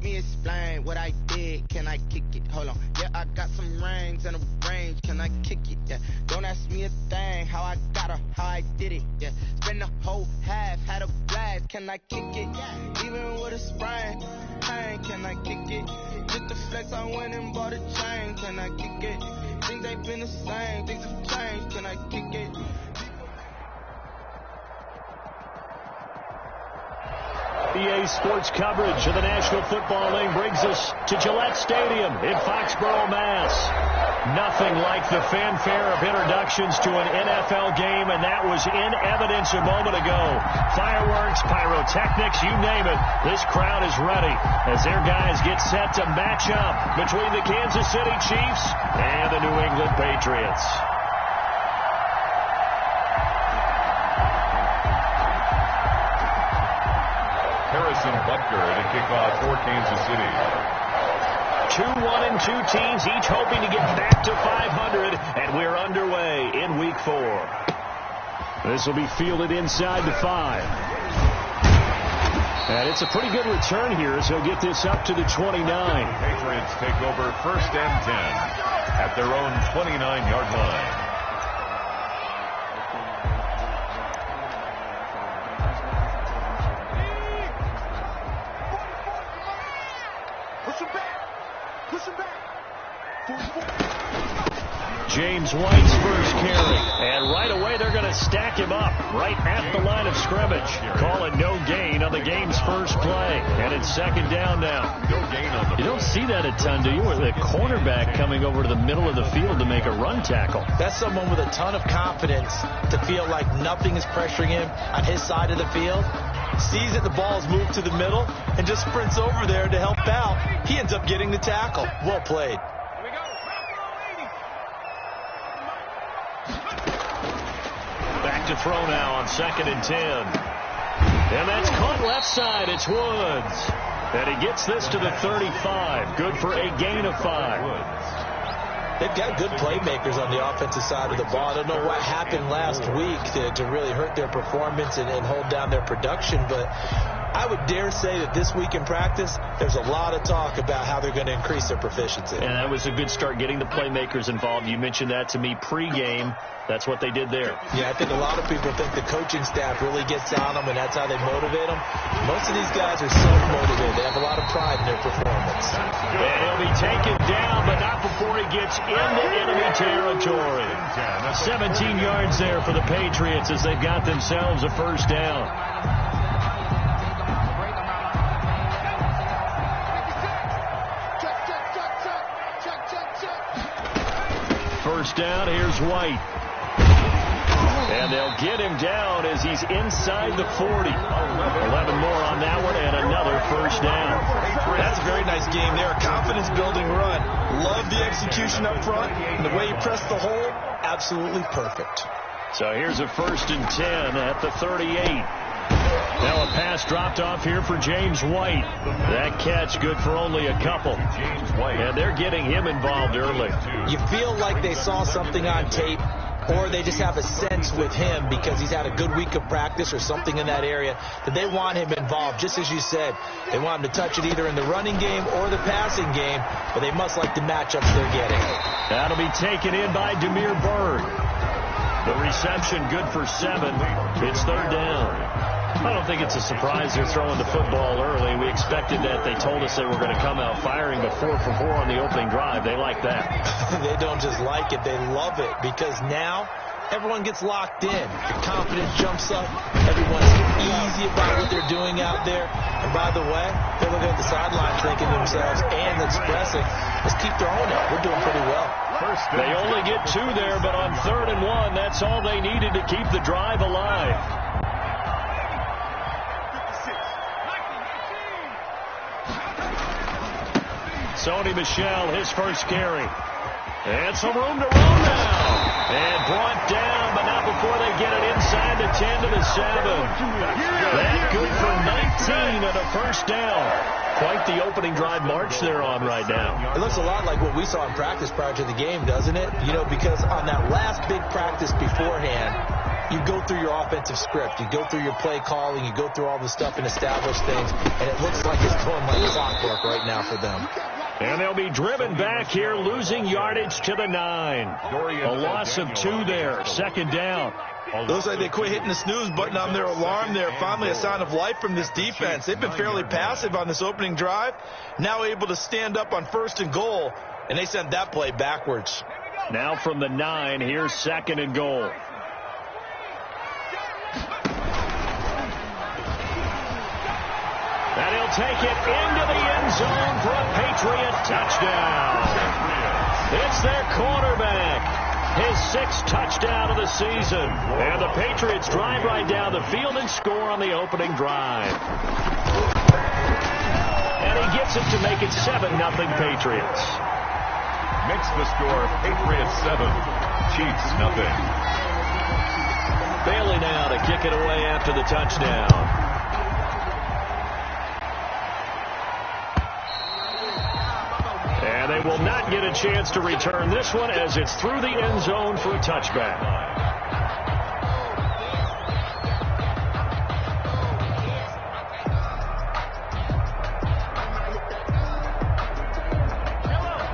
me explain what I did. Can I kick it? Hold on. Yeah, I got some rings and a range. Can I kick it? Yeah. Don't ask me a thing. How I got her, how I did it. Yeah. Spend the whole half, had a blast. Can I kick it? Even with a sprain, pain. Can I kick it? Just the flex, I went and bought a chain. Can I kick it? Things ain't been the same. Things have changed. Can I kick it? EA Sports coverage of the National Football League brings us to Gillette Stadium in Foxborough, Mass. Nothing like the fanfare of introductions to an NFL game, and that was in evidence a moment ago. Fireworks, pyrotechnics, you name it. This crowd is ready as their guys get set to match up between the Kansas City Chiefs and the New England Patriots. Harrison Butker to kick off for Kansas City. 2-1-2 teams, each hoping to get back to 500, and we're underway in Week 4. This will be fielded inside the 5. And it's a pretty good return here as he'll get this up to the 29. Patriots take over 1st and 10 at their own 29-yard line. James White's first carry, and right away they're going to stack him up right at the line of scrimmage. Call it no gain on the game's first play, and it's 2nd down now. No gain on the You don't see that a ton, do you? With a cornerback coming over to the middle of the field to make a run tackle. That's someone with a ton of confidence to feel like nothing is pressuring him on his side of the field. Sees that the ball's moved to the middle and just sprints over there to help out. He ends up getting the tackle. Well played. Back to throw now on 2nd and 10. And that's caught left side. It's Woods. And he gets this to the 35. Good for a gain of 5. They've got good playmakers on the offensive side of the ball. I don't know what happened last week to really hurt their performance and hold down their production, but I would dare say that this week in practice, there's a lot of talk about how they're going to increase their proficiency. And that was a good start getting the playmakers involved. You mentioned that to me pregame. That's what they did there. Yeah, I think a lot of people think the coaching staff really gets on them, and that's how they motivate them. Most of these guys are self-motivated. They have a lot of pride in their performance. And he'll be taken down, but not before he gets into enemy territory. 17 yards there for the Patriots as they've got themselves a first down. First down, here's White. And they'll get him down as he's inside the 40. 11 more on that one and another first down. That's a very nice game there. Confidence-building run. Love the execution up front. And the way he pressed the hole, absolutely perfect. So here's a 1st and 10 at the 38. Now a pass dropped off here for James White. That catch good for only a couple. And they're getting him involved early. You feel like they saw something on tape, or they just have a sense with him because he's had a good week of practice or something in that area that they want him involved. Just as you said, they want him to touch it either in the running game or the passing game, but they must like the matchups they're getting. That'll be taken in by Demir Bird. The reception good for 7. It's 3rd down. I don't think it's a surprise they're throwing the football early. We expected that. They told us they were going to come out firing, but 4 for 4 on the opening drive. They like that. They don't just like it. They love it because now everyone gets locked in. The confidence jumps up. Everyone's easy about what they're doing out there. And by the way, they're looking at the sideline thinking to themselves and expressing, let's keep throwing it. We're doing pretty well. They only get 2 there, but on 3rd and 1, that's all they needed to keep the drive alive. Sony Michel, his first carry. And some room to roll now. And brought down, but not before they get it inside the 10 to the 7. That good for 19 and a first down. Quite the opening drive march they're on right now. It looks a lot like what we saw in practice prior to the game, doesn't it? You know, because on that last big practice beforehand, you go through your offensive script, you go through your play calling, you go through all the stuff and establish things, and it looks like it's going like clockwork right now for them. And they'll be driven back here, losing yardage to the 9. A loss of 2 there, second down. Looks like they quit hitting the snooze button on their alarm there. Finally a sign of life from this defense. They've been fairly passive on this opening drive. Now able to stand up on 1st and goal, and they sent that play backwards. Now from the 9, here's 2nd and goal. And he'll take it into the end zone for a Patriot touchdown. It's their quarterback. His 6th touchdown of the season. And the Patriots drive right down the field and score on the opening drive. And he gets it to make it 7-0 Patriots. Makes the score Patriots 7, Chiefs 0. Bailey now to kick it away after the touchdown. And they will not get a chance to return this one as it's through the end zone for a touchback.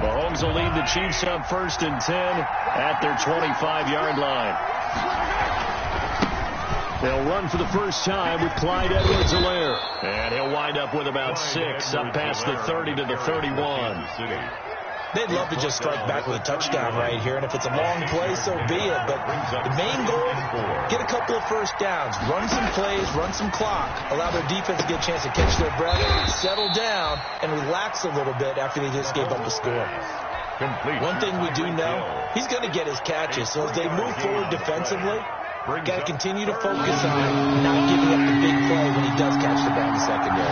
Mahomes will lead the Chiefs up 1st and 10 at their 25-yard line. They'll run for the first time with Clyde Edwards-Helaire. And he'll wind up with about 6 up past the 30 to the 31. They'd love to just strike back with a touchdown right here, and if it's a long play, so be it. But the main goal, get a couple of first downs, run some plays, run some clock, allow their defense to get a chance to catch their breath, settle down, and relax a little bit after they just gave up a score. One thing we do know, he's going to get his catches, so as they move forward defensively, got to continue to focus on not giving up the big play when he does catch the ball in the secondary.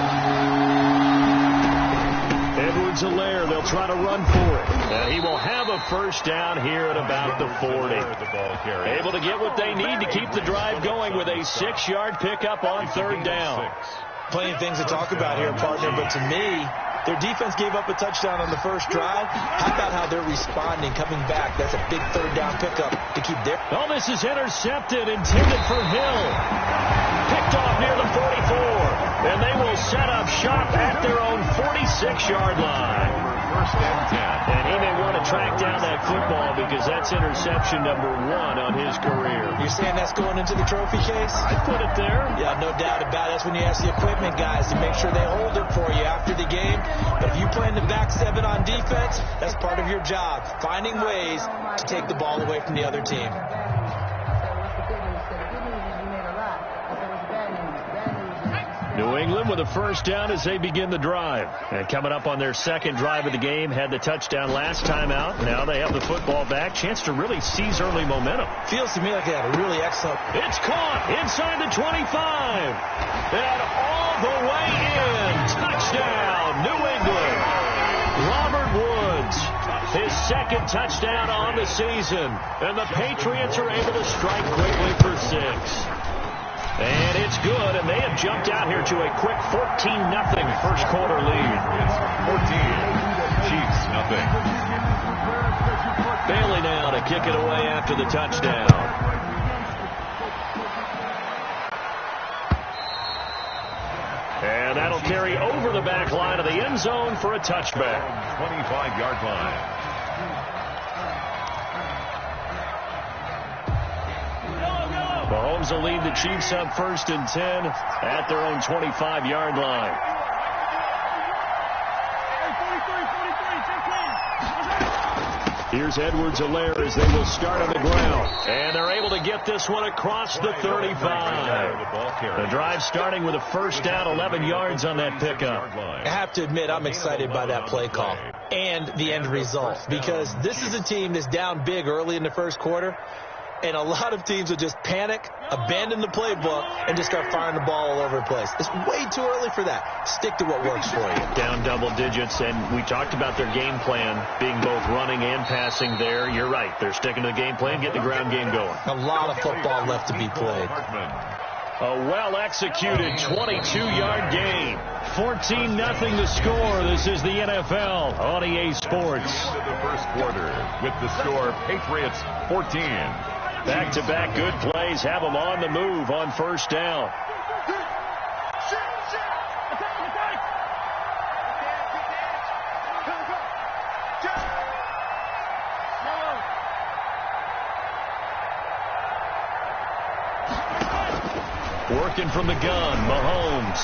Edwards-Helaire, they'll try to run for it. And he will have a first down here at about the 40. Able to get what they need to keep the drive going with a 6-yard pickup on 3rd down. Plenty of things to talk about here, partner, but to me, their defense gave up a touchdown on the first drive. How about how they're responding, coming back? That's a big 3rd down pickup to keep their... Oh, this is intercepted, intended for Hill. Picked off near the 44. And they will set up shop at their own 46-yard line. 1st and 10. And he may want to track down that football because that's interception number 1 on his career. You're saying that's going into the trophy case? I put it there. Yeah, no doubt about it. That's when you ask the equipment guys to make sure they hold it for you after the game. But if you play in the back 7 on defense, that's part of your job, finding ways to take the ball away from the other team. New England with a first down as they begin the drive. And coming up on their 2nd drive of the game, had the touchdown last time out. Now they have the football back. Chance to really seize early momentum. Feels to me like they had a really excellent... It's caught inside the 25. And all the way in. Touchdown, New England. Robert Woods, his 2nd touchdown on the season. And the Patriots are able to strike quickly for 6. And it's good, and they have jumped out here to a quick 14-0 first quarter lead. It's 14, Chiefs 0. Bailey now to kick it away after the touchdown. And that'll carry over the back line of the end zone for a touchback. 25-yard line. Mahomes will lead the Chiefs up 1st and 10 at their own 25-yard line. Here's Edwards-Helaire as they will start on the ground. And they're able to get this one across the 35. The drive starting with a first down, 11 yards on that pickup. I have to admit, I'm excited by that play call and the end result, because this is a team that's down big early in the first quarter. And a lot of teams will just panic, abandon the playbook, and just start firing the ball all over the place. It's way too early for that. Stick to what works for you. Down double digits, and we talked about their game plan being both running and passing there. You're right. They're sticking to the game plan, getting the ground game going. A lot of football left to be played. A well-executed 22-yard gain. 14-0 the score. This is the NFL on EA Sports. Into the first quarter with the score Patriots 14. Back-to-back good plays have them on the move on first down. Working from the gun, Mahomes.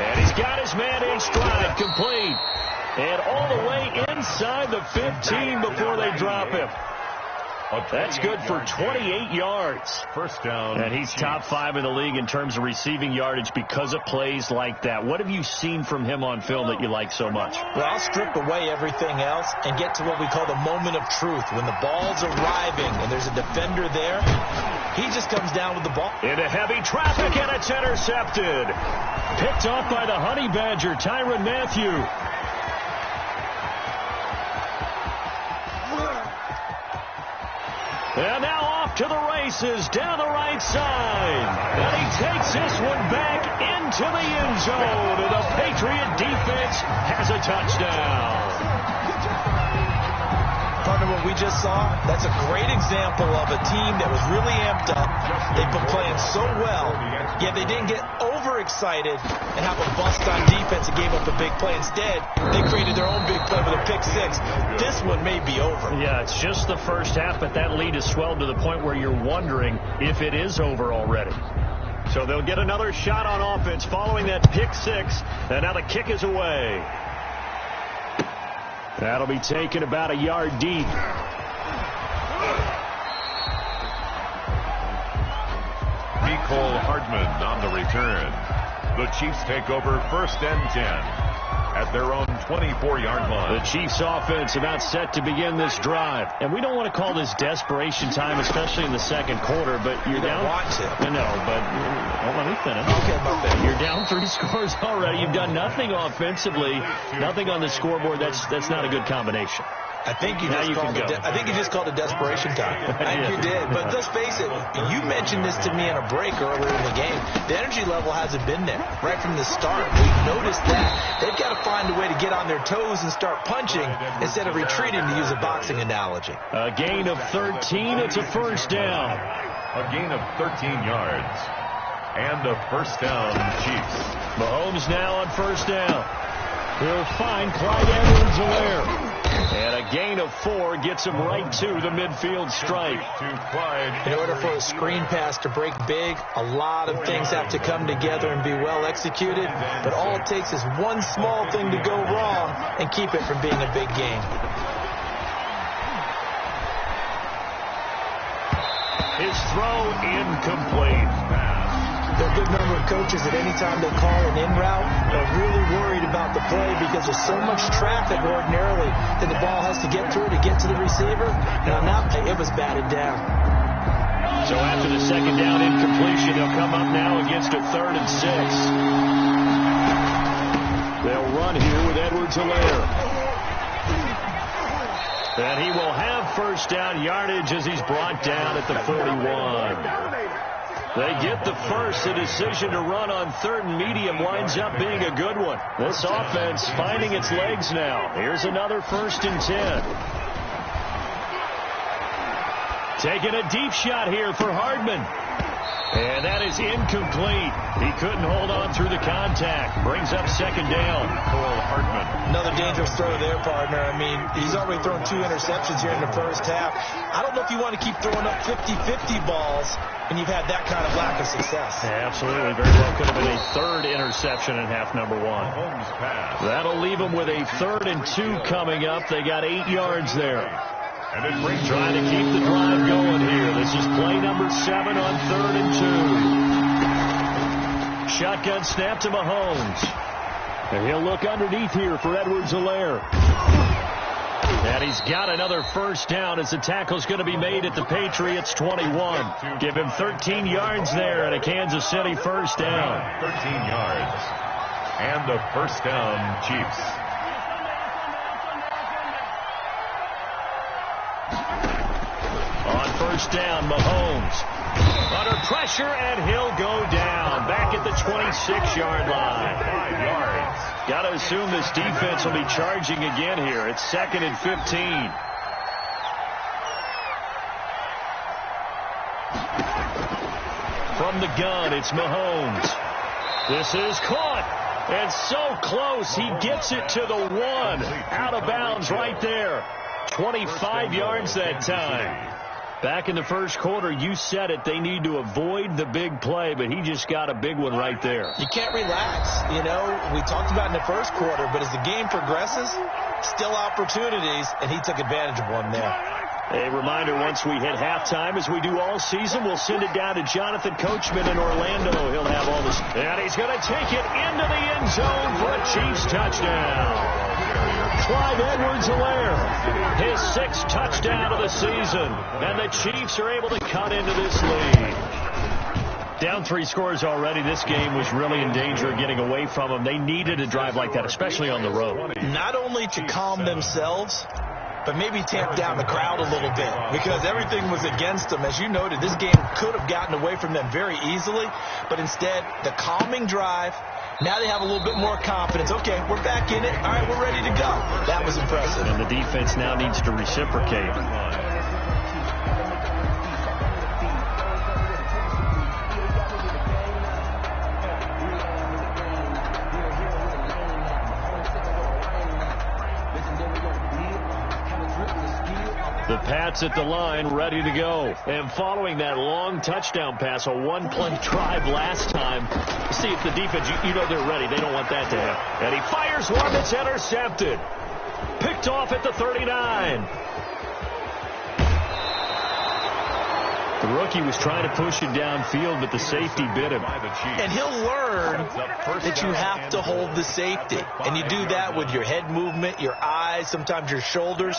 And he's got his man in stride, complete. And all the way inside the 15 before they drop him. That's good for 28 yards. First down. And he's top 5 in the league in terms of receiving yardage because of plays like that. What have you seen from him on film that you like so much? Well, I'll strip away everything else and get to what we call the moment of truth. When the ball's arriving and there's a defender there, he just comes down with the ball. Into heavy traffic, and it's intercepted. Picked off by the Honey Badger, Tyrann Mathieu. And now off to the races down the right side. And he takes this one back into the end zone. And the Patriot defense has a touchdown. Partner, what we just saw, that's a great example of a team that was really amped up. They've been playing so well, yet they didn't get overexcited and have a bust on defense and gave up a big play. Instead, they created their own big play with a pick six. This one may be over. Yeah, it's just the first half, but that lead has swelled to the point where you're wondering if it is over already. So they'll get another shot on offense following that pick six, and now the kick is away. That'll be taken about a yard deep. Mecole Hardman on the return. The Chiefs take over first and 10 at their own 24-yard line. The Chiefs offense about set to begin this drive. And we don't want to call this desperation time, especially in the second quarter, but you're down. Watch it. I know, but let me finish. Okay, my bad. You're down 3 scores already. You've done nothing offensively, nothing on the scoreboard. That's not a good combination. I think you just called it desperation time. I think you did. But let's face it, you mentioned this to me in a break earlier in the game. The energy level hasn't been there right from the start. We've noticed that. They've got to find a way to get on their toes and start punching instead of retreating, to use a boxing analogy. A gain of 13. It's a first down. A gain of 13 yards. And a first down, Chiefs. Mahomes now on first down. He'll find Clyde Edwards-Helaire. And a gain of 4 gets him right to the midfield stripe. In order for a screen pass to break big, a lot of things have to come together and be well executed. But all it takes is one small thing to go wrong and keep it from being a big game. His throw incomplete. There are a good number of coaches at any time they call an in route are really worried about the play because there's so much traffic ordinarily that the ball has to get through to get to the receiver. And on that play, it was batted down. So after the second down incompletion, they'll come up now against a 3rd and 6. They'll run here with Edwards-Helaire. And he will have first down yardage as he's brought down at the 41. They get the first. The decision to run on 3rd and medium winds up being a good one. This offense finding its legs now. Here's another 1st and 10. Taking a deep shot here for Hardman. And that is incomplete. He couldn't hold on through the contact. Brings up 2nd down. Mecole Hardman. Another dangerous throw there, partner. I mean, he's already thrown 2 interceptions here in the first half. I don't know if you want to keep throwing up 50-50 balls when you've had that kind of lack of success. Yeah, absolutely. Very well could have been a 3rd interception in half number 1. That'll leave them with a 3rd and 2 coming up. They got 8 yards there. And it brings trying to keep the drive going here. This is play number 7 on 3rd and 2. Shotgun snap to Mahomes. And he'll look underneath here for Edwards-Helaire. And he's got another first down as the tackle's going to be made at the Patriots 21. Give him 13 yards there and a Kansas City first down. 13 yards. And a first down, Chiefs. On first down, Mahomes Under pressure, and he'll go down. Back at the 26-yard line. 5 yards. Got to assume this defense will be charging again here. It's 2nd and 15. From the gun, it's Mahomes. This is caught. And so close. He gets it to the 1. Out of bounds right there. 25 yards that time. Back in the first quarter, you said it. They need to avoid the big play, but he just got a big one right there. You can't relax. You know, we talked about in the first quarter, but as the game progresses, still opportunities, and he took advantage of one there. A reminder, once we hit halftime, as we do all season, we'll send it down to Jonathan Coachman in Orlando. He'll have all this. And he's going to take it into the end zone for a Chiefs touchdown. Clyde Edwards-Helaire, his 6th touchdown of the season. And the Chiefs are able to cut into this lead. Down 3 scores already. This game was really in danger of getting away from them. They needed a drive like that, especially on the road. Not only to calm themselves, but maybe tamp down the crowd a little bit, because everything was against them. As you noted, this game could have gotten away from them very easily, but instead, the calming drive, now they have a little bit more confidence. Okay, we're back in it. All right, we're ready to go. That was impressive. And the defense now needs to reciprocate. The Pats at the line, ready to go. And following that long touchdown pass, a one-play drive last time, see if the defense, you know they're ready. They don't want that to happen. And he fires one that's intercepted. Picked off at the 39. The rookie was trying to push it downfield, but the safety bit him. And he'll learn that you have to hold the safety. And you do that with your head movement, your eyes, sometimes your shoulders.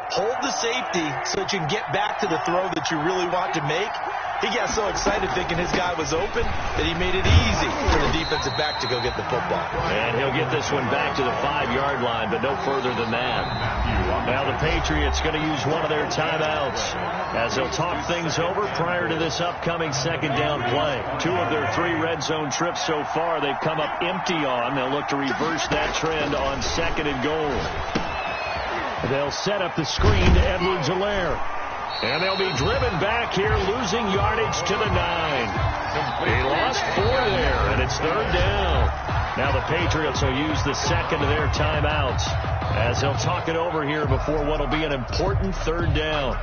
Hold the safety so that you can get back to the throw that you really want to make. He got so excited thinking his guy was open that he made it easy for the defensive back to go get the football. And he'll get this one back to the 5-yard line, but no further than that. Now the Patriots going to use one of their timeouts as they'll talk things over prior to this upcoming 2nd down play. 2 of their 3 red zone trips so far they've come up empty on. They'll look to reverse that trend on 2nd and goal. They'll set up the screen to Edwards-Helaire. And they'll be driven back here, losing yardage to the 9. He lost 4 there, and it's 3rd down. Now the Patriots will use the 2nd of their timeouts as they'll talk it over here before what will be an important 3rd down.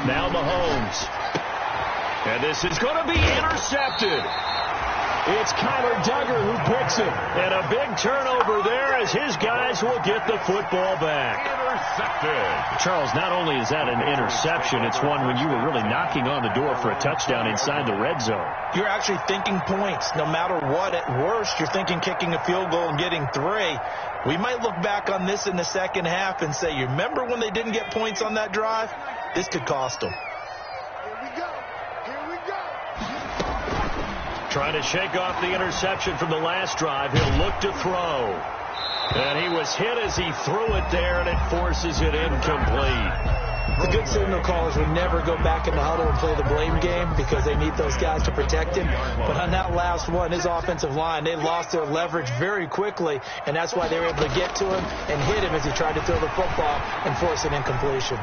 Now Mahomes. And this is going to be intercepted. It's Kyler Duggar who picks it. And a big turnover there as his guys will get the football back. Intercepted. Charles, not only is that an interception, it's one when you were really knocking on the door for a touchdown inside the red zone. You're actually thinking points. No matter what, at worst, you're thinking kicking a field goal and getting 3. We might look back on this in the second half and say, you remember when they didn't get points on that drive? This could cost them. Trying to shake off the interception from the last drive. He'll look to throw. And he was hit as he threw it there, and it forces it incomplete. The good signal callers would never go back in the huddle and play the blame game because they need those guys to protect him. But on that last one, his offensive line, they lost their leverage very quickly, and that's why they were able to get to him and hit him as he tried to throw the football and force an incompletion.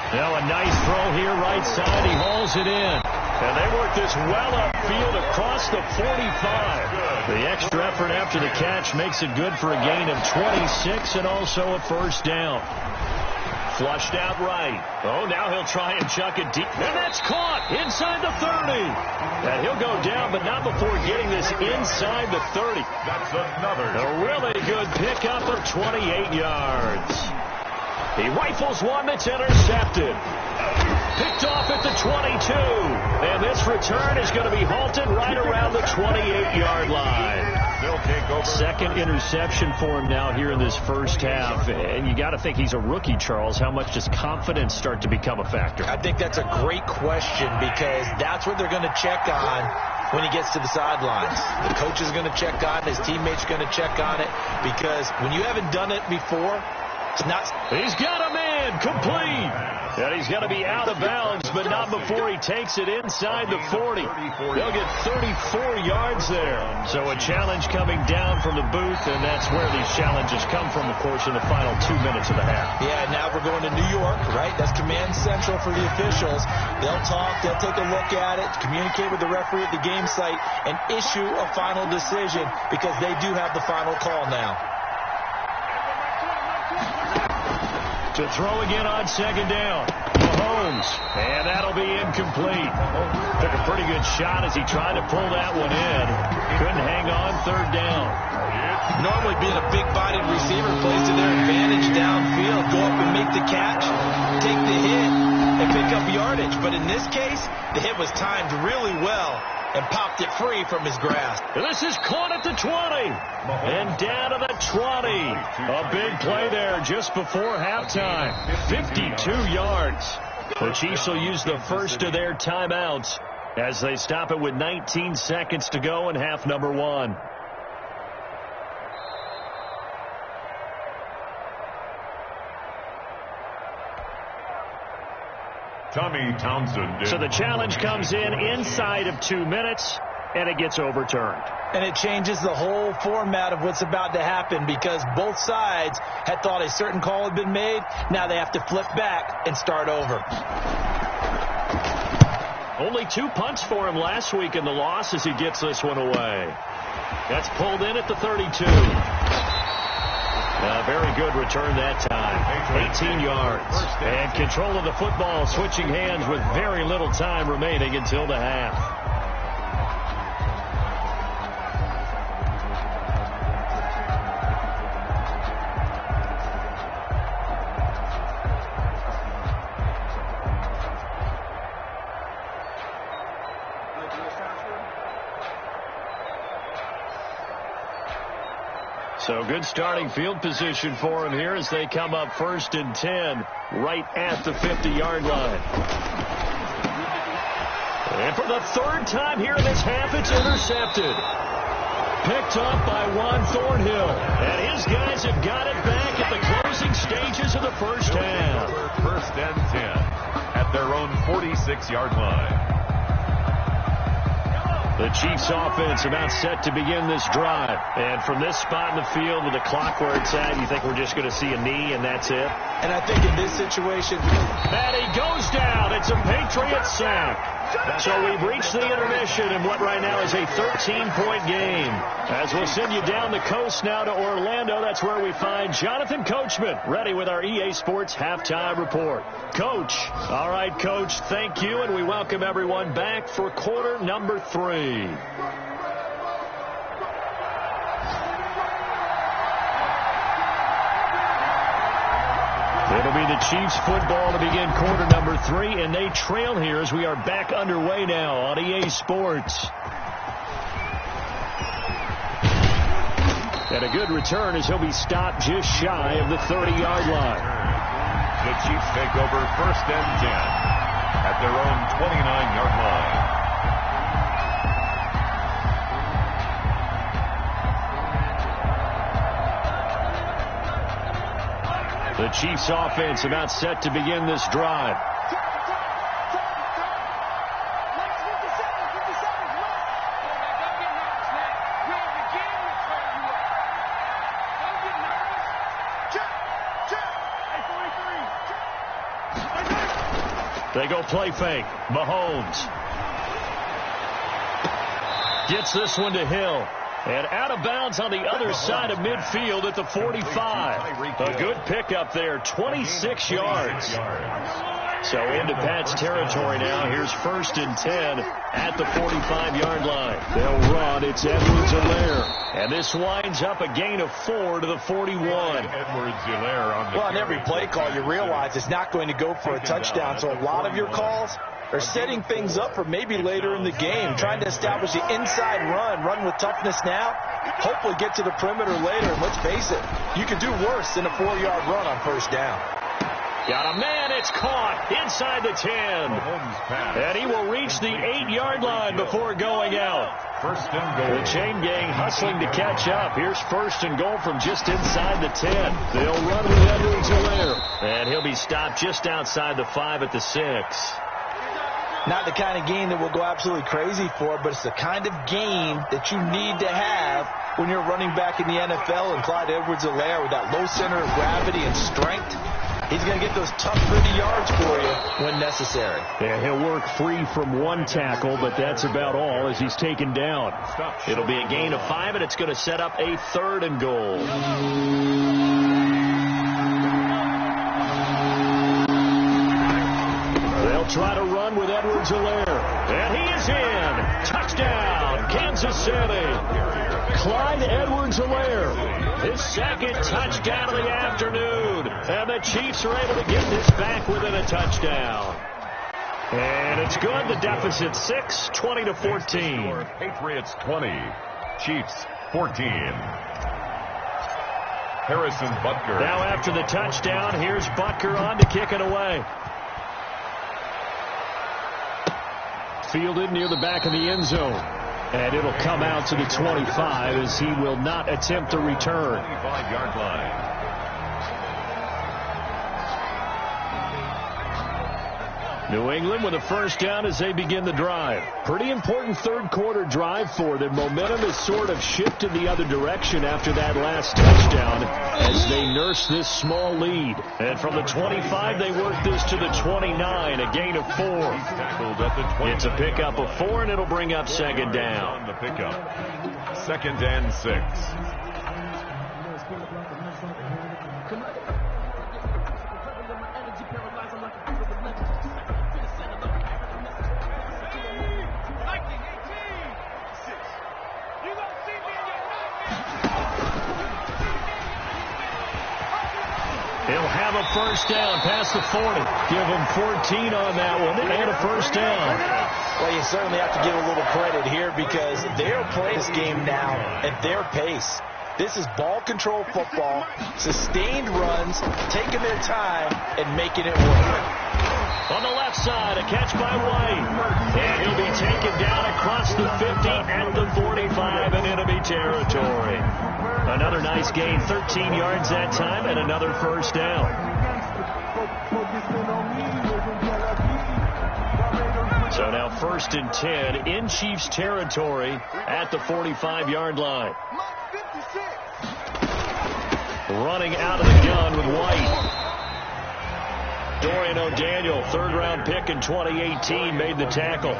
Now a nice throw here right side. He hauls it in. And they work this well upfield across the 45. The extra effort after the catch makes it good for a gain of 26 and also a 1st down. Flushed out right. Oh, now he'll try and chuck it deep. And that's caught inside the 30. And he'll go down, but not before getting this inside the 30. That's another. A really good pickup of 28 yards. He rifles one that's intercepted. Picked off at the 22. And this return is going to be halted right around the 28-yard line. They'll take over. 2nd interception for him now here in this first half. And you got to think he's a rookie, Charles. How much does confidence start to become a factor? I think that's a great question because that's what they're going to check on when he gets to the sidelines. The coach is going to check on it. His teammates are going to check on it, because when you haven't done it before, it's not. He's got a man complete. And he's got to be out of bounds, but not before he takes it inside the 40. They'll get 34 yards there. So a challenge coming down from the booth, and that's where these challenges come from, of course, in the final 2 minutes of the half. Yeah, now we're going to New York, right? That's command central for the officials. They'll talk, they'll take a look at it, communicate with the referee at the game site, and issue a final decision, because they do have the final call now. To throw again on second down. Mahomes. And that'll be incomplete. Took a pretty good shot as he tried to pull that one in. Couldn't hang on third down. Normally being a big-bodied receiver plays to their advantage downfield. Go up and make the catch, take the hit, and pick up yardage. But in this case, the hit was timed really well and popped it free from his grasp. This is caught at the 20. And down to the 20. A big play there just before halftime. 52 yards. The Chiefs will use the first of their timeouts as they stop it with 19 seconds to go in half number 1. Tommy Townsend. So the challenge comes in inside of 2 minutes, and it gets overturned. And it changes the whole format of what's about to happen, because both sides had thought a certain call had been made. Now they have to flip back and start over. Only 2 punts for him last week in the loss as he gets this one away. That's pulled in at the 32. Very good return that time. 18 yards. And control of the football, switching hands with very little time remaining until the half. So good starting field position for him here as they come up 1st and 10 right at the 50-yard line. And for the 3rd time here in this half, it's intercepted. Picked up by Juan Thornhill. And his guys have got it back at the closing stages of the first half. 1st and 10 at their own 46-yard line. The Chiefs offense about set to begin this drive. And from this spot in the field with the clock where it's at, you think we're just going to see a knee and that's it? And I think in this situation, that he goes down. It's a Patriot sack. So we've reached the intermission in what right now is a 13-point game. As we'll send you down the coast now to Orlando, that's where we find Jonathan Coachman ready with our EA Sports halftime report. Coach. All right, Coach, thank you, and we welcome everyone back for quarter number 3. It'll be the Chiefs football to begin quarter number 3, and they trail here as we are back underway now on EA Sports. And a good return as he'll be stopped just shy of the 30-yard line. The Chiefs take over 1st and 10 at their own 29-yard line. The Chiefs offense about set to begin this drive. They go play fake. Mahomes gets this one to Hill. And out of bounds on the other side of midfield at the 45. A good pickup there, 26 yards. So into Pat's territory now. Here's 1st and 10 at the 45-yard line. They'll run. It's Edwards-Helaire. And this winds up a gain of 4 to the 41. Edwards-Helaire on the well, on every play call, you realize it's not going to go for a touchdown. So a lot of your calls are setting things up for maybe later in the game, trying to establish the inside run with toughness now, hopefully get to the perimeter later. And let's face it, you could do worse than a 4-yard run on 1st down. Got a man. It's caught inside the 10. And he will reach the 8-yard line before going out. First and goal. The chain gang hustling to catch up. Here's first and goal from just inside the 10. They'll run with Edwards-Helaire. And he'll be stopped just outside the 5 at the 6. Not the kind of game that we'll go absolutely crazy for, but it's the kind of game that you need to have when you're running back in the NFL. And Clyde Edwards-Helaire, with that low center of gravity and strength, he's going to get those tough, gritty yards for you when necessary. Yeah, he'll work free from one tackle, but that's about all as he's taken down. It'll be a gain of 5, and it's going to set up a 3rd and goal. They'll try to run with Edwards-Helaire. And he is in. Touchdown, Kansas City. Clyde Edwards-Helaire, his 2nd touchdown of the afternoon. And the Chiefs are able to get this back within a touchdown. And it's good. The deficit 6, 20-14. Patriots 20, Chiefs 14. Harrison Butker. Now after the touchdown, here's Butker on to kick it away. Fielded near the back of the end zone. And it'll come out to the 25 as he will not attempt a return. 25-yard line. New England with a first down as they begin the drive. Pretty important 3rd quarter drive for them. Momentum has sort of shifted the other direction after that last touchdown as they nurse this small lead. And from the 25, they work this to the 29, a gain of 4. It's a pickup of 4, and it'll bring up 2nd down. The pickup. 2nd and 6. He'll have a first down past the 40. Give him 14 on that one and a first down. Well, you certainly have to give a little credit here because they're playing this game now at their pace. This is ball control football, sustained runs, taking their time and making it work. On the left side, a catch by White. And he'll be taken down across the 50 at the 45 in enemy territory. Another nice gain, 13 yards that time, and another first down. So now 1st and 10 in Chiefs territory at the 45-yard line. Running out of the gun with White. Dorian O'Daniel, 3rd-round pick in 2018, made the tackle.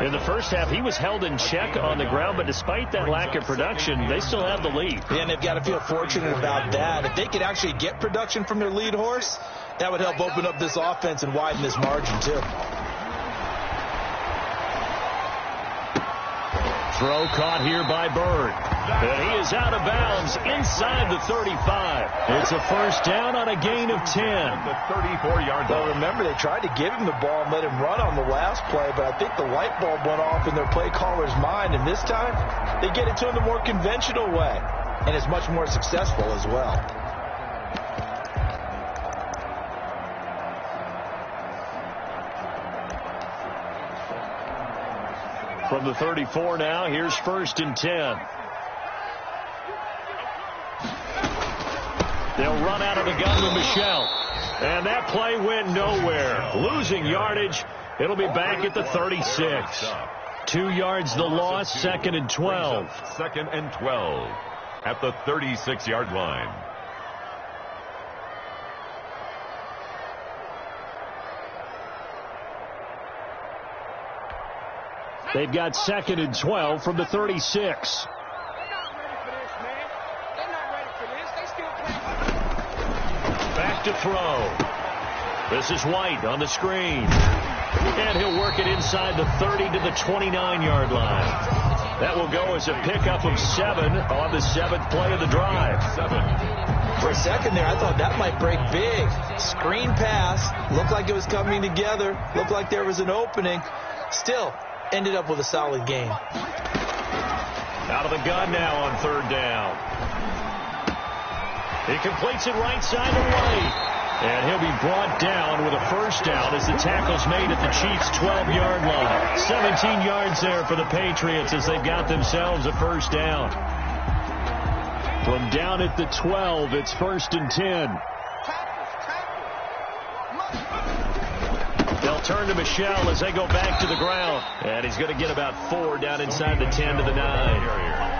In the first half, he was held in check on the ground, but despite that lack of production, they still have the lead. Yeah, and they've got to feel fortunate about that. If they could actually get production from their lead horse, that would help open up this offense and widen this margin, too. Throw caught here by Bird. And he is out of bounds inside the 35. It's a first down on a gain of 10. The 34-yard line. Well, remember, they tried to give him the ball and let him run on the last play, but I think the light bulb went off in their play caller's mind, and this time they get it to him the more conventional way, and it's much more successful as well. From the 34 now, here's 1st and 10. They'll run out of the gun with Michel. And that play went nowhere. Losing yardage. It'll be back at the 36. 2 yards the loss, 2nd and 12. 2nd and 12 at the 36-yard line. They've got 2nd and 12 from the 36. Back to throw. This is White on the screen. And he'll work it inside the 30 to the 29-yard line. That will go as a pickup of 7 on the 7th play of the drive. 7. For a second there, I thought that might break big. Screen pass. Looked like it was coming together. Looked like there was an opening. Still ended up with a solid game. Out of the gun now on 3rd down. He completes it right side to White. And he'll be brought down with a first down as the tackle's made at the Chiefs' 12-yard line. 17 yards there for the Patriots as they've got themselves a first down. From down at the 12, it's 1st and 10. They'll turn to Michel as they go back to the ground. And he's going to get about 4 down inside the 10 to the 9.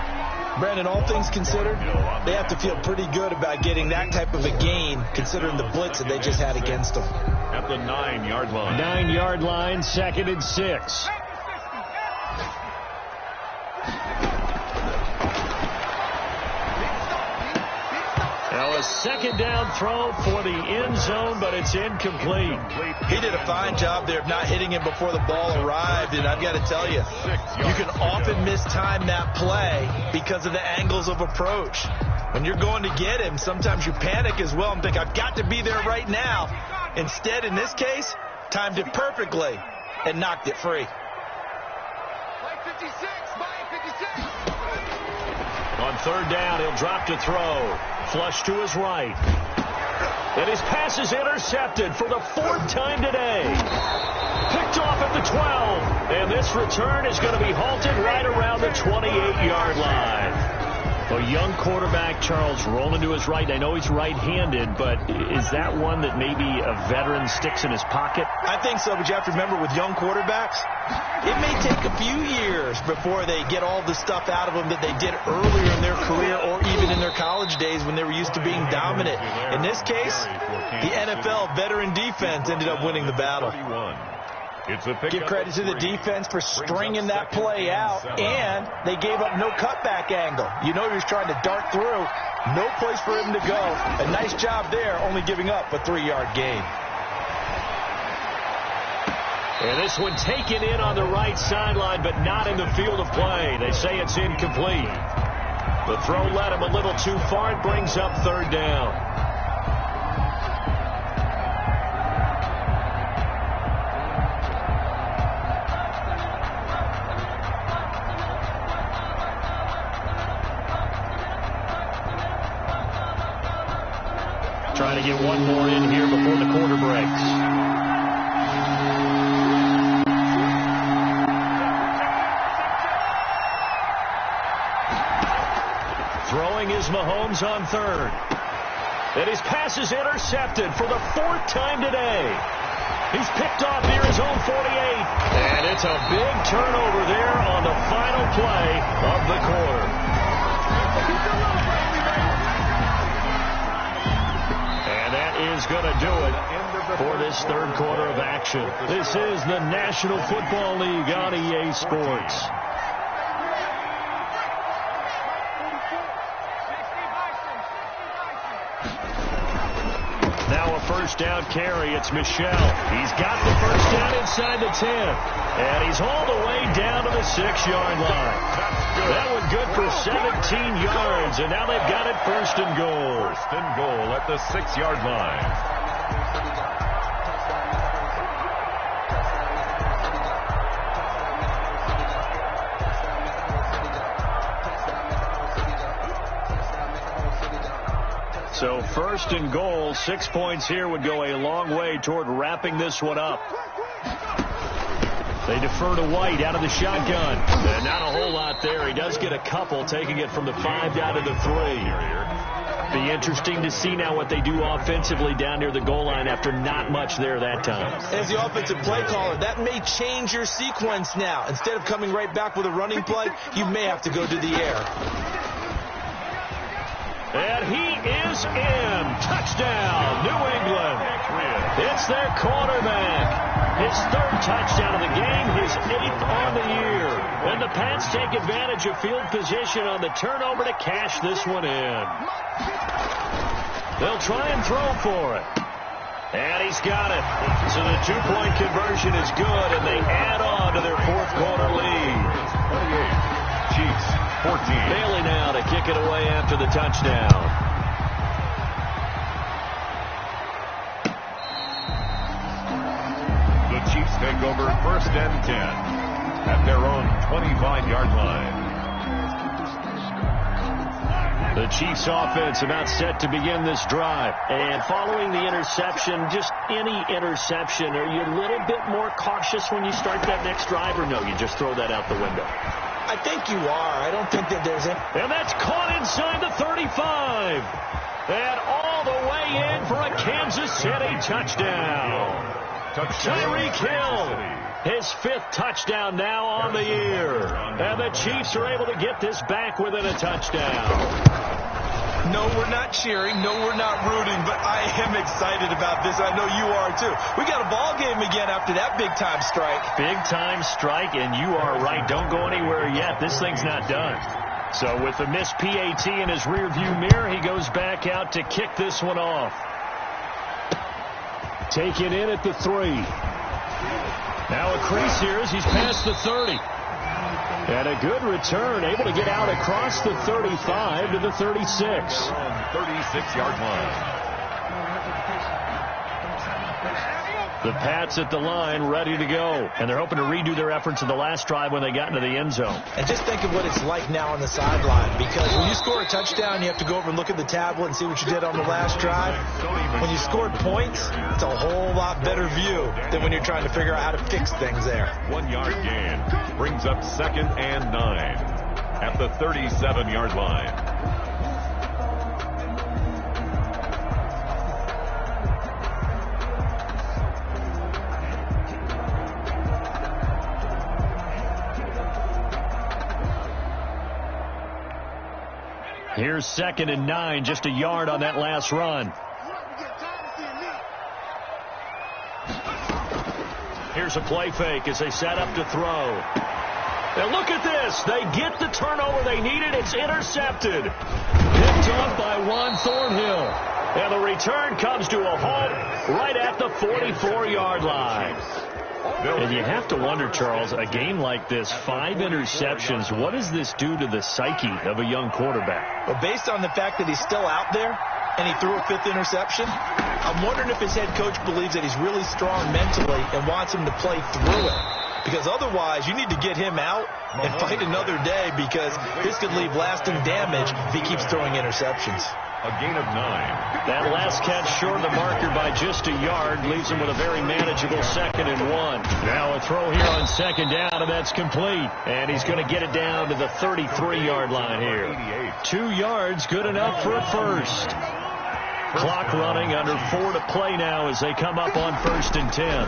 Brandon, all things considered, they have to feel pretty good about getting that type of a gain, considering the blitz that they just had against them. At the 9-yard line. 9-yard line, 2nd and 6. Now a second down throw for the end zone, but it's incomplete. He did a fine job there of not hitting him before the ball arrived, and I've got to tell you, you can often mistime that play because of the angles of approach. When you're going to get him, sometimes you panic as well and think, I've got to be there right now. Instead, in this case, timed it perfectly and knocked it free. On 3rd down, he'll drop to throw. Flush to his right. And his pass is intercepted for the 4th time today. Picked off at the 12. And this return is going to be halted right around the 28-yard line. A young quarterback, Charles, rolling to his right. I know he's right-handed, but is that one that maybe a veteran sticks in his pocket? I think so, but you have to remember with young quarterbacks, it may take a few years before they get all the stuff out of them that they did earlier in their career or even in their college days when they were used to being dominant. In this case, the NFL veteran defense ended up winning the battle. Give credit to the defense for stringing that play out, and they gave up no cutback angle. You know he was trying to dart through. No place for him to go. A nice job there, only giving up a 3-yard gain. And this one taken in on the right sideline, but not in the field of play. They say it's incomplete. The throw led him a little too far. It brings up 3rd down. Trying to get one more in here before the quarter breaks. Throwing is Mahomes on 3rd. And his pass is intercepted for the 4th time today. He's picked off near his own 48. And it's a big turnover there on the final play of the quarter. Is going to do it for this 3rd quarter of action. This is the National Football League on EA Sports. Now a first down carry. It's Michel. He's got the first down inside the 10. And he's all the way down to the 6-yard line. That one good for 17 yards. And now they've got it 1st and goal. 1st and goal at the 6-yard line. So 1st and goal, 6 points here would go a long way toward wrapping this one up. They defer to White out of the shotgun. And not a whole lot there. He does get a couple, taking it from the 5 down to the 3. Be interesting to see now what they do offensively down near the goal line after not much there that time. As the offensive play caller, that may change your sequence now. Instead of coming right back with a running play, you may have to go to the air. And he is in. Touchdown, New England. It's their quarterback. His 3rd touchdown of the game, his 8th on the year. And the Pats take advantage of field position on the turnover to cash this one in. They'll try and throw for it. And he's got it. So the 2-point conversion is good, and they add on to their 4th quarter lead. 28. Chiefs. 14. Bailey now to kick it away after the touchdown. The Chiefs take over 1st and 10 at their own 25-yard line. The Chiefs offense about set to begin this drive. And following the interception, just any interception, are you a little bit more cautious when you start that next drive, or no, you just throw that out the window? I think you are. I don't think that there's any. And that's caught inside the 35. And all the way in for a Kansas City touchdown. Tyreek Hill. His 5th touchdown now on the year. And the Chiefs are able to get this back within a touchdown. No, we're not cheering. No, we're not rooting. But I am excited about this. I know you are, too. We got a ball game again after that big-time strike. Big-time strike, and you are right. Don't go anywhere yet. This thing's not done. So with the missed PAT in his rearview mirror, he goes back out to kick this one off. Take it in at the 3. Now a crease here as he's past the 30. And a good return, able to get out across the 35 to the 36. 36-yard line. The Pats at the line, ready to go. And they're hoping to redo their efforts in the last drive when they got into the end zone. And just think of what it's like now on the sideline. Because when you score a touchdown, you have to go over and look at the tablet and see what you did on the last drive. When you scored points, it's a whole lot better view than when you're trying to figure out how to fix things there. 1-yard gain brings up 2nd and 9 at the 37-yard line. Here's 2nd and 9, just a yard on that last run. Here's a play fake as they set up to throw. And look at this. They get the turnover they needed. It's intercepted. Picked off by Juan Thornhill. And the return comes to a halt right at the 44-yard line. And you have to wonder, Charles, a game like this, 5 interceptions, what does this do to the psyche of a young quarterback? Well, based on the fact that he's still out there and he threw a 5th interception, I'm wondering if his head coach believes that he's really strong mentally and wants him to play through it. Because otherwise, you need to get him out and fight another day, because this could leave lasting damage if he keeps throwing interceptions. A gain of 9. That last catch short of the marker by just a yard leaves him with a very manageable 2nd and 1. Now a throw here on 2nd down, and that's complete. And he's going to get it down to the 33-yard line here. 2 yards, good enough for a first. Clock running, under 4 to play now as they come up on 1st and 10.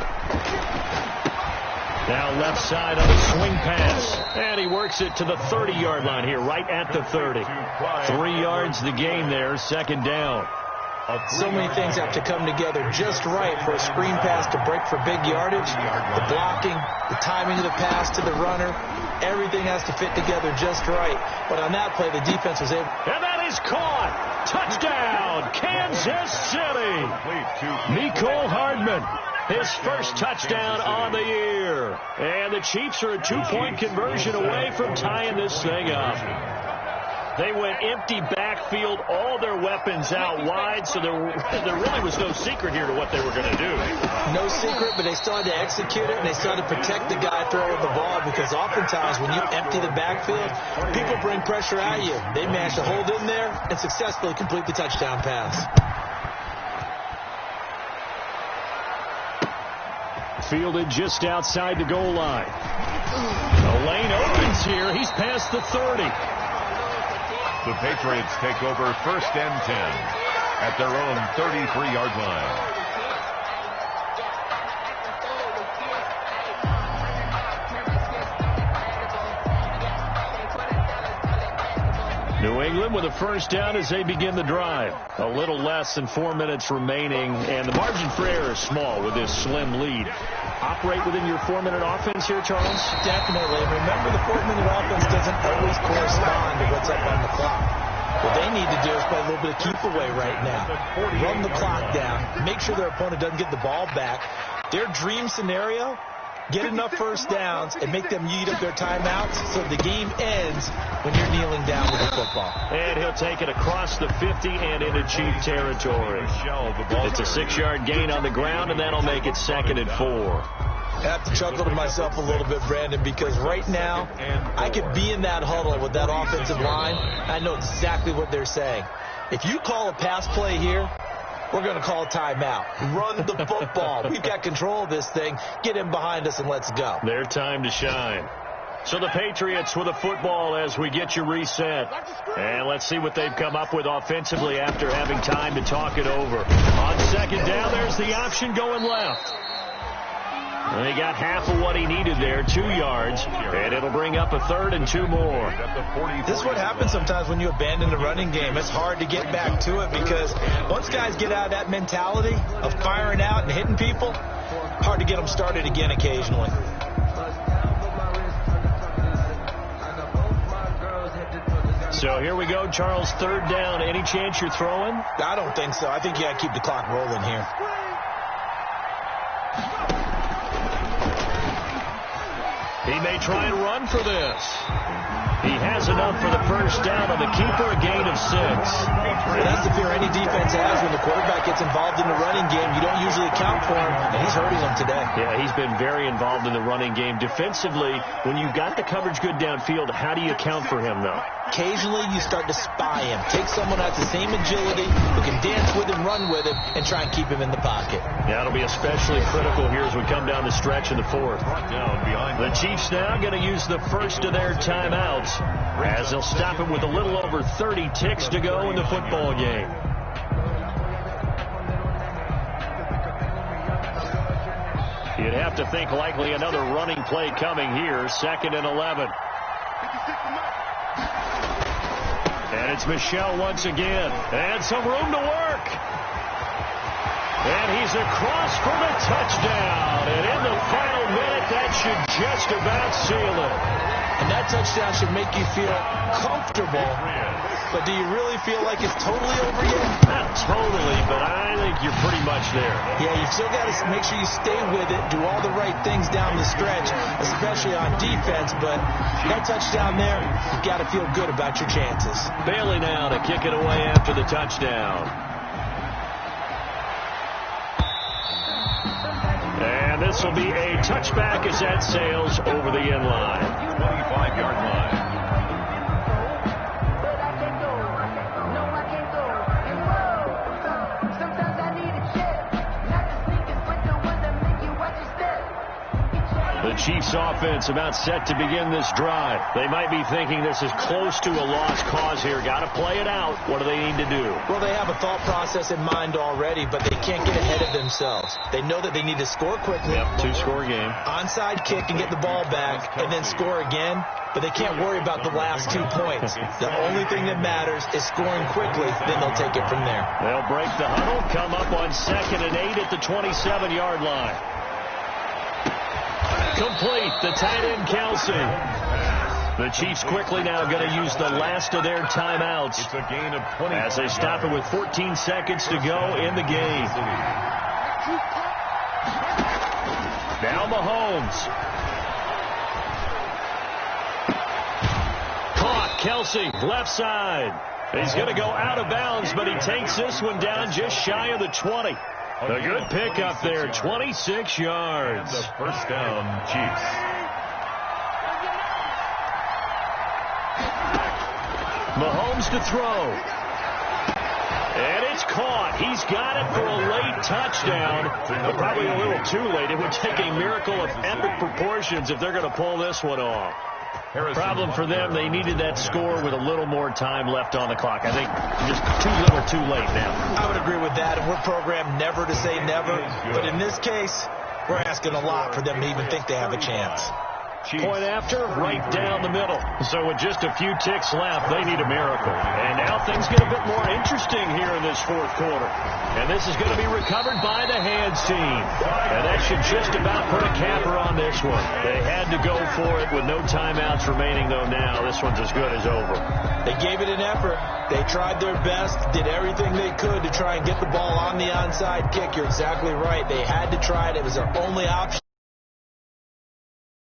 Now left side on a swing pass. And he works it to the 30-yard line here, right at the 30. 3 yards the gain there, 2nd down. So many things have to come together just right for a screen pass to break for big yardage. The blocking, the timing of the pass to the runner, everything has to fit together just right. But on that play, the defense was able. And that is caught. Touchdown, Kansas City. Mecole Hardman, his first touchdown on the year. And the Chiefs are a 2-point conversion away from tying this thing up. They went empty backfield, all their weapons out wide, so there really was no secret here to what they were going to do. No secret, but they still had to execute it, and they still had to protect the guy throwing the ball, because oftentimes when you empty the backfield, people bring pressure at you. They managed to hold in there and successfully complete the touchdown pass. Fielded just outside the goal line. The lane opens here. He's past the 30. The Patriots take over 1st and 10 at their own 33-yard line. New England with a 1st down as they begin the drive. A little less than 4 minutes remaining, and the margin for error is small with this slim lead. Operate within your 4-minute offense here, Charles? Definitely. Remember, the 4-minute offense doesn't always correspond to what's up on the clock. What they need to do is play a little bit of keep away right now. Run the clock down. Make sure their opponent doesn't get the ball back. Their dream scenario, get enough 1st downs and make them eat up their timeouts so the game ends when you're kneeling down with the football. And he'll take it across the 50 and into Chief territory. It's a 6-yard gain on the ground, and that'll make it 2nd and 4. I have to chuckle to myself a little bit, Brandon, because right now I could be in that huddle with that offensive line. I know exactly what they're saying. If you call a pass play here, we're going to call a timeout. Run the football. We've got control of this thing. Get him behind us and let's go. Their time to shine. So the Patriots with the football as we get you reset. And let's see what they've come up with offensively after having time to talk it over. On second down, there's the option going left. And he got half of what he needed there, 2 yards, and it'll bring up a 3rd and 2 more. This is what happens sometimes when you abandon the running game. It's hard to get back to it because once guys get out of that mentality of firing out and hitting people, hard to get them started again occasionally. So here we go, Charles, 3rd down. Any chance you're throwing? I don't think so. I think you got to keep the clock rolling here. He may try and run for this. He has enough for the first down on the keeper, a gain of 6. Well, that's the fear any defense has when the quarterback gets involved in the running game. You don't usually account for him, and he's hurting them today. Yeah, he's been very involved in the running game. Defensively, when you've got the coverage good downfield, how do you account for him, though? Occasionally, you start to spy him. Take someone who has the same agility, who can dance with him, run with him, and try and keep him in the pocket. Yeah, it'll be especially critical here as we come down the stretch in the 4th. The Chiefs now going to use the first of their timeouts as they'll stop it with a little over 30 ticks to go in the football game. You'd have to think likely another running play coming here, 2nd and 11. And it's Michel once again. And some room to work. And he's across for the touchdown. And in the final minute, that should just about seal it. And that touchdown should make you feel comfortable. But do you really feel like it's totally over yet? Not totally, but I think you're pretty much there. Yeah, you've still got to make sure you stay with it, do all the right things down the stretch, especially on defense. But that touchdown there, you've got to feel good about your chances. Bailey now to kick it away after the touchdown. And this will be a touchback as that sails over the end line. 25-yard line. The Chiefs offense about set to begin this drive. They might be thinking this is close to a lost cause here. Got to play it out. What do they need to do? Well, they have a thought process in mind already, but they can't get ahead of themselves. They know that they need to score quickly. Yep, 2-score game. Onside kick and get the ball back and then score again. But they can't worry about the last 2 points. The only thing that matters is scoring quickly. Then they'll take it from there. They'll break the huddle, come up on 2nd and 8 at the 27-yard line. Complete, the tight end Kelsey. The Chiefs quickly now going to use the last of their timeouts. It's a gain of 20 as they stop it with 14 seconds to go in the game. Now Mahomes. Caught, Kelsey, left side. He's going to go out of bounds, but he takes this one down just shy of the 20. A good pickup there, 26 yards. The first down, Chiefs. Mahomes to throw. And it's caught. He's got it for a late touchdown, but probably a little too late. It would take a miracle of epic proportions if they're going to pull this one off. Problem for them, they needed that score with a little more time left on the clock. I think just too little, too late now. I would agree with that, and we're programmed never to say never. But in this case, we're asking a lot for them to even think they have a chance. Point after, right down the middle. So with just a few ticks left, they need a miracle. And now things get a bit more interesting here in this 4th quarter. And this is going to be recovered by the hands team. And that should just about put a capper on this one. They had to go for it with no timeouts remaining, though now this one's as good as over. They gave it an effort. They tried their best, did everything they could to try and get the ball on the onside kick. You're exactly right. They had to try it. It was their only option.